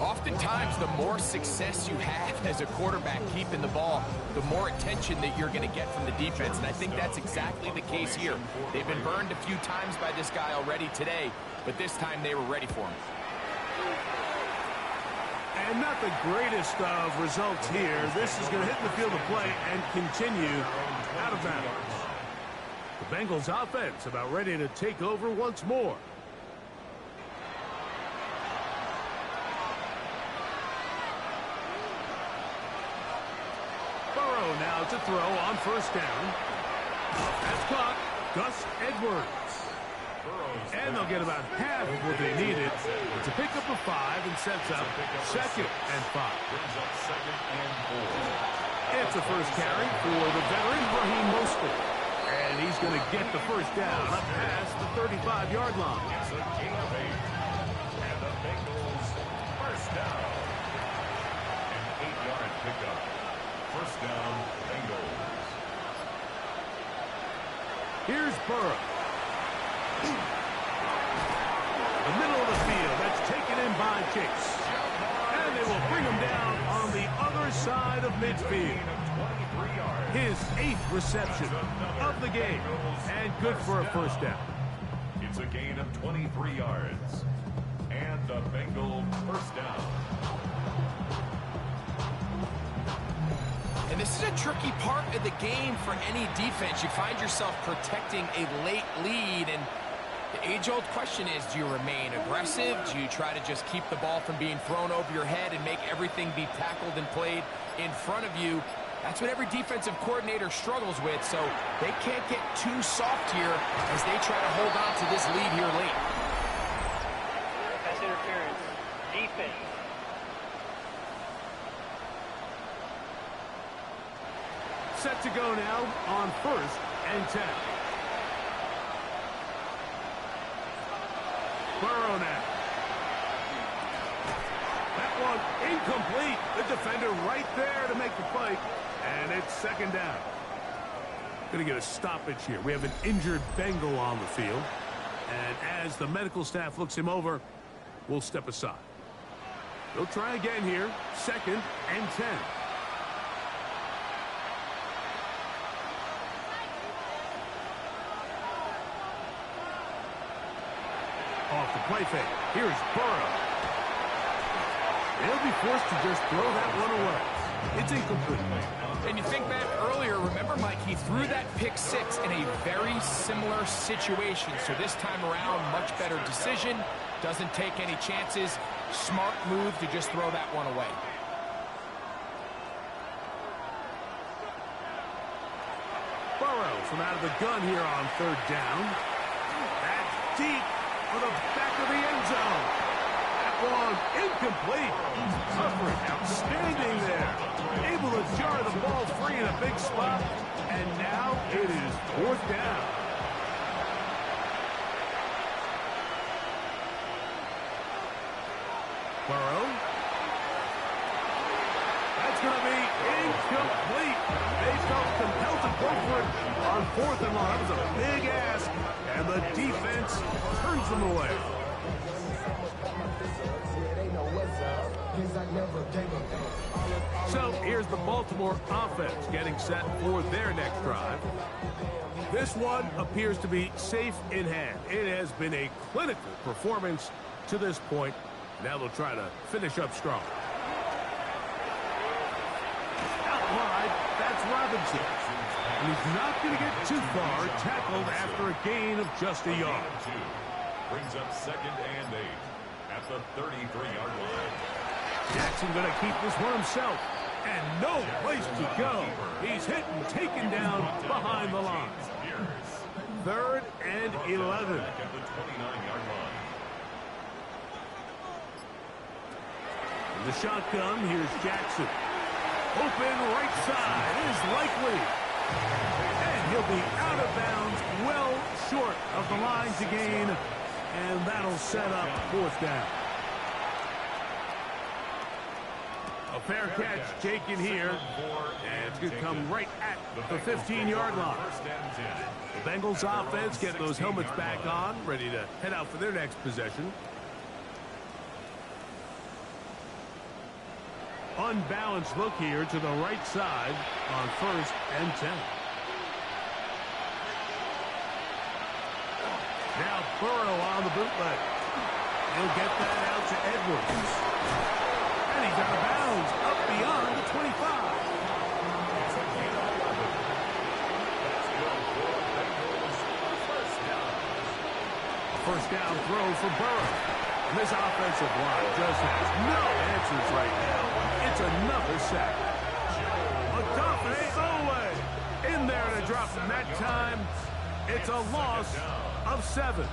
Oftentimes, the more success you have as a quarterback keeping the ball, the more attention that you're going to get from the defense. And I think that's exactly the case here. They've been burned a few times by this guy already today, but this time they were ready for him. And not the greatest of results here. This is going to hit the field of play and continue out of bounds. The Bengals offense about ready to take over once more. Burrow now to throw on 1st down. That's caught. Gus Edwards. And they'll get about half of what they needed. It's a pickup of 5 and sets up 2nd and 5. It's a first carry for the veteran Raheem Mostert. And he's going to get the 1st down up past the 35-yard line. It's a gain of 8. And the Bengals 1st down. An 8-yard pickup. 1st down, Bengals. Here's Burrow. The middle of the field, that's taken in by Chase. And they will bring him down on the other side of midfield. His 8th reception of the game. And good for a 1st down. It's a gain of 23 yards. And the Bengals 1st down. And this is a tricky part of the game for any defense. You find yourself protecting a late lead, and the age-old question is, do you remain aggressive? Do you try to just keep the ball from being thrown over your head and make everything be tackled and played in front of you? That's what every defensive coordinator struggles with, so they can't get too soft here as they try to hold on to this lead here late. Pass interference. Defense. Set to go now on 1st and 10. Burrow now. That one incomplete. The defender right there to make the play. And it's 2nd down. Going to get a stoppage here. We have an injured Bengal on the field. And as the medical staff looks him over, we'll step aside. They'll try again here. 2nd and 10. Off the play fake. Here's Burrow. They'll be forced to just throw that one away. It's incomplete. And you think back earlier, remember, Mike, he threw that pick 6 in a very similar situation. So this time around, much better decision. Doesn't take any chances. Smart move to just throw that one away. Burrow from out of the gun here on 3rd down. That's deep for the back of the end zone. That one incomplete. Coverage outstanding there. Able to jar the ball free in a big spot. And now it is 4th down. Burrow. That's going to be incomplete. They felt compelled to go for it on 4th and long. That was a big ask, and the defense turns them away. So here's the Baltimore offense getting set for their next drive. This one appears to be safe in hand. It has been a clinical performance to this point. Now they'll try to finish up strong. Out wide, that's Robinson. And he's not going to get too far, tackled after a gain of just a yard. Brings up 2nd and 8 at the 33-yard line. Jackson going to keep this one himself. And no place to go. He's hit and taken down behind the line. 3rd and 11. In the shotgun, here's Jackson. Open right side is likely. And he'll be out of bounds, well short of the line to gain. And that'll set up 4th down. A fair catch taken here, and it's going to come right at the 15-yard line. The Bengals offense getting those helmets back on, ready to head out for their next possession. Unbalanced look here to the right side on 1st and 10. Now Burrow on the bootleg. He'll get that out to Edwards. And he's out of bounds, up beyond the 25. A 1st down throw for Burrow. And this offensive line just has no answers right now. It's another sack. McDuffie away. In there to drop him that time. It's a loss of 7.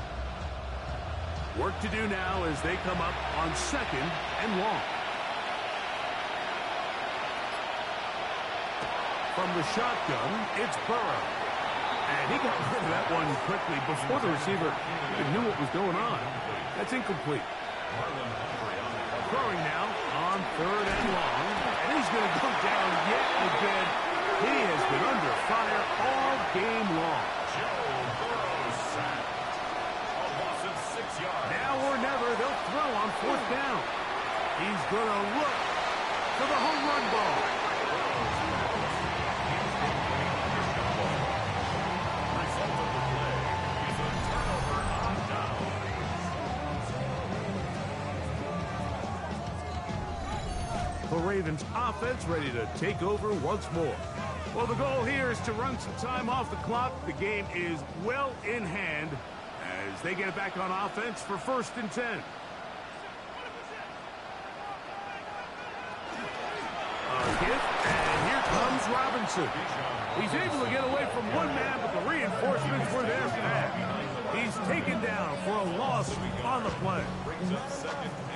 Work to do now as they come up on 2nd and long. From the shotgun, it's Burrow. And he got rid of that one quickly before the receiver even knew what was going on. That's incomplete. Throwing now on 3rd and long. And he's going to go down yet again. He has been under fire all game long. Now or never, they'll throw on 4th down. He's going to look for the home run ball. The Ravens offense ready to take over once more. Well, the goal here is to run some time off the clock. The game is well in hand as they get it back on offense for 1st and 10. And here comes Robinson. He's able to get away from one man, but the reinforcements were there for that. He's taken down for a loss on the play.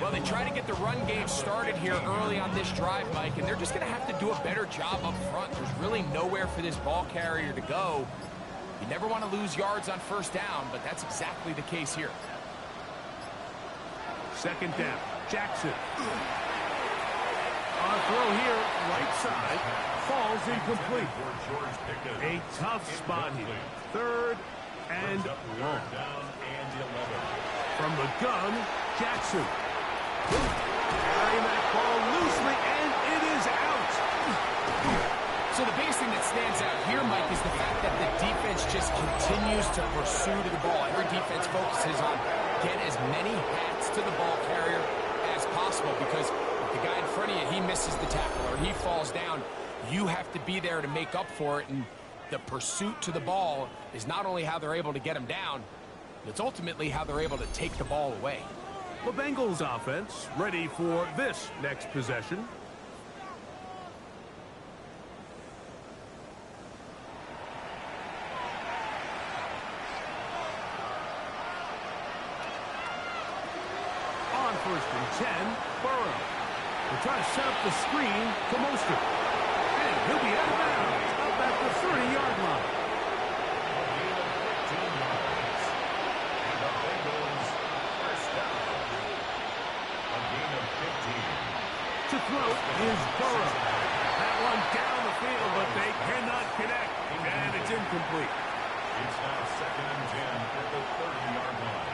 Well, they try to get the run game started here early on this drive, Mike, and they're just going to have to do a better job up front. There's really nowhere for this ball carrier to go. You never want to lose yards on 1st down, but that's exactly the case here. 2nd down, Jackson. On a throw here, right side, falls incomplete. A tough spot here. 3rd and long. From the gun, Jackson. Carrying that ball loosely, and it is out. So the biggest thing that stands out here, Mike, is the fact that the defense just continues to pursue to the ball. Every defense focuses on get as many hats to the ball carrier as possible, because if the guy in front of you, he misses the tackle or he falls down, you have to be there to make up for it. And the pursuit to the ball is not only how they're able to get him down, it's ultimately how they're able to take the ball away. The Bengals offense ready for this next possession. On 1st and 10, Burrow. They're trying to set up the screen to Mostert. And he'll be out of bounds up at the 30-yard line. To throw is Burrow. That one down the field, but they cannot connect. And it's incomplete. It's now 2nd and 10 at the 30-yard line.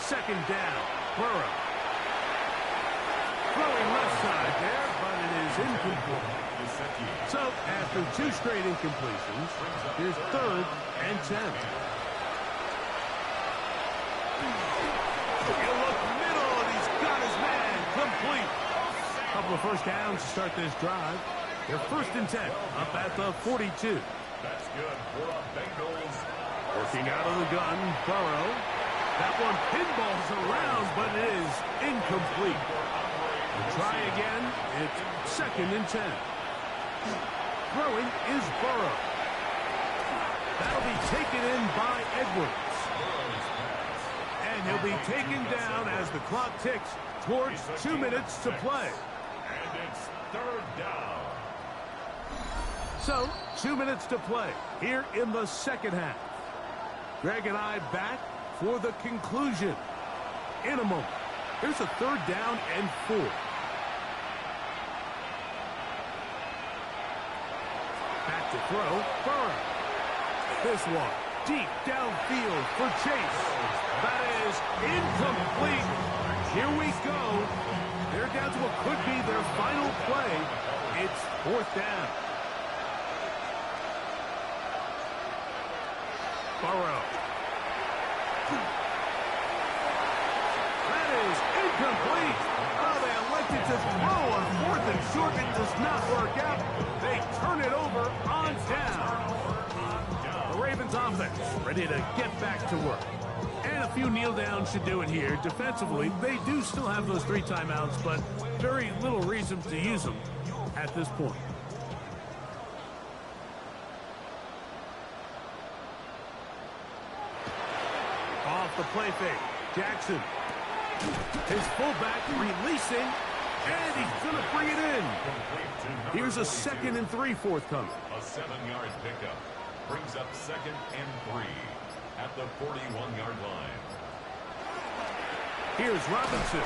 2nd down, Burrow. Throwing left side there, but it is incomplete. So, after 2 straight incompletions, here's 3rd and 10. He'll look middle, and he's got his man complete. Couple of 1st downs to start this drive. They're 1st and 10, up at the 42. That's good for the Bengals. Working out of the gun, Burrow. That one pinballs around, but it is incomplete. Try again. It's 2nd and 10. Throwing is Burrow. That'll be taken in by Edwards. And he'll be taken down as the clock ticks towards 2 minutes to play. And it's 3rd down. So, 2 minutes to play here in the second half. Greg and I back for the conclusion in a moment. Here's a 3rd down and 4. Back to throw, Burrow. This one, deep downfield for Chase. That is incomplete. Here we go. They're down to what could be their final play. It's 4th down. Burrow. That is incomplete. Oh, they elected to throw on 4th and short. It does not work out. They turn it over on down. The Ravens offense ready to get back to work. And a few kneel downs should do it here. Defensively, they do still have those 3 timeouts, but very little reason to use them at this point. Off the play fake. Jackson. His fullback releasing, and he's going to bring it in. Here's a 2nd and 3 forthcoming. A 7-yard pickup brings up 2nd and 3 at the 41-yard line. Here's Robinson.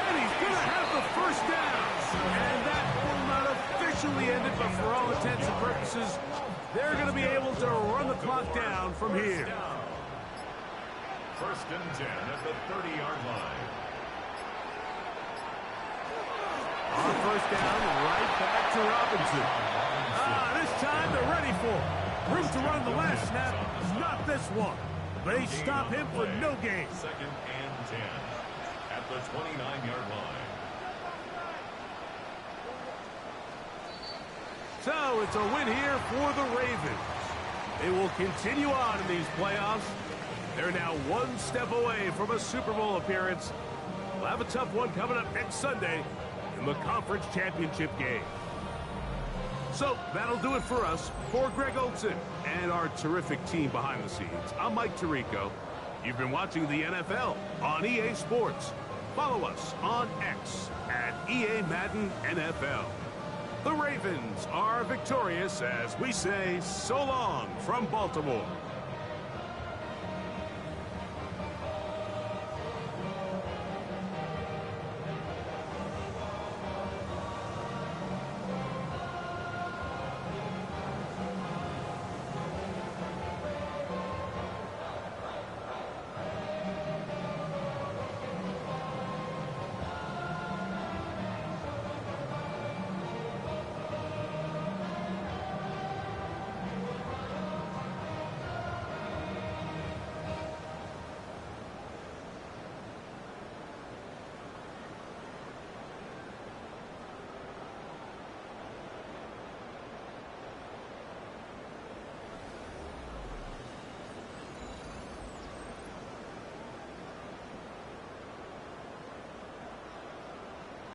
And he's going to have the 1st down. And that will not officially end it, but for all intents and purposes, they're going to be able to run the clock down from here. 1st and 10 at the 30-yard line. On 1st down, right back to Robinson. This time they're ready for it. Room to run the last snap, not this one. They stop him for no gain. 2nd and 10 at the 29-yard line. So it's a win here for the Ravens. They will continue on in these playoffs. They're now 1 step away from a Super Bowl appearance. We'll have a tough one coming up next Sunday in the conference championship game. So that'll do it for us. For Greg Olson and our terrific team behind the scenes, I'm Mike Tirico. You've been watching the NFL on EA Sports. Follow us on X at EA Madden NFL. The Ravens are victorious as we say so long from Baltimore.